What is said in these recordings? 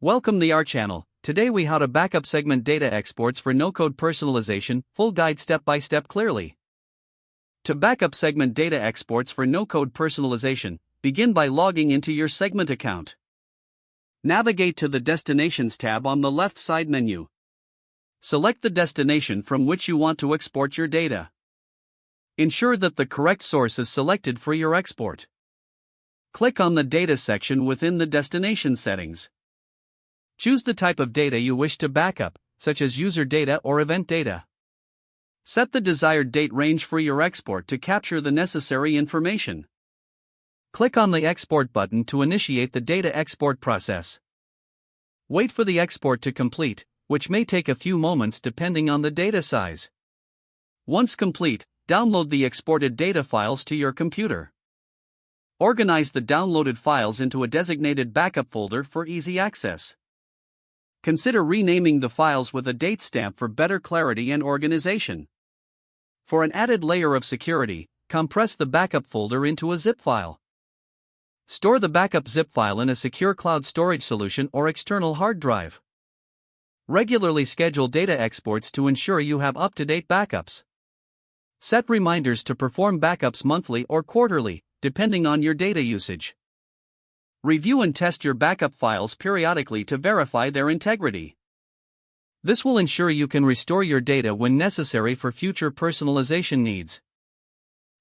Welcome to our channel. Today we how to backup segment data exports for no-code personalization, full guide step-by-step clearly. To backup segment data exports for no-code personalization, begin by logging into your segment account. Navigate to the Destinations tab on the left side menu. Select the destination from which you want to export your data. Ensure that the correct source is selected for your export. Click on the Data section within the Destination settings. Choose the type of data you wish to backup, such as user data or event data. Set the desired date range for your export to capture the necessary information. Click on the Export button to initiate the data export process. Wait for the export to complete, which may take a few moments depending on the data size. Once complete, download the exported data files to your computer. Organize the downloaded files into a designated backup folder for easy access. Consider renaming the files with a date stamp for better clarity and organization. For an added layer of security, compress the backup folder into a zip file. Store the backup zip file in a secure cloud storage solution or external hard drive. Regularly schedule data exports to ensure you have up-to-date backups. Set reminders to perform backups monthly or quarterly, depending on your data usage. Review and test your backup files periodically to verify their integrity. This will ensure you can restore your data when necessary for future personalization needs.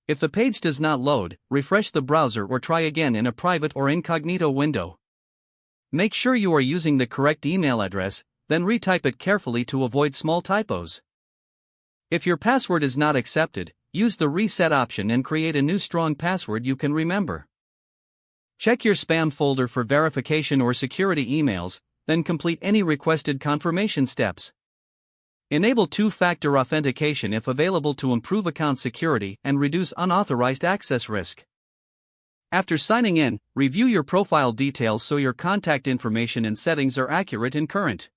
If the page does not load, refresh the browser or try again in a private or incognito window. Make sure you are using the correct email address, then retype it carefully to avoid small typos. If your password is not accepted, use the reset option and create a new strong password you can remember. Check your spam folder for verification or security emails, then complete any requested confirmation steps. Enable two-factor authentication if available to improve account security and reduce unauthorized access risk. After signing in, review your profile details so your contact information and settings are accurate and current.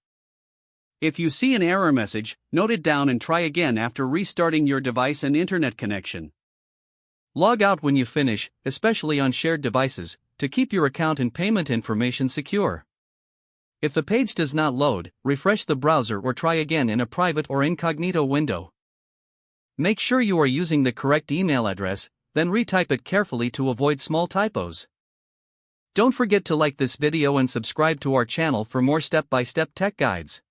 If you see an error message, note it down and try again after restarting your device and internet connection. Log out when you finish, especially on shared devices, to keep your account and payment information secure. If the page does not load, refresh the browser or try again in a private or incognito window. Make sure you are using the correct email address, then retype it carefully to avoid small typos. Don't forget to like this video and subscribe to our channel for more step-by-step tech guides.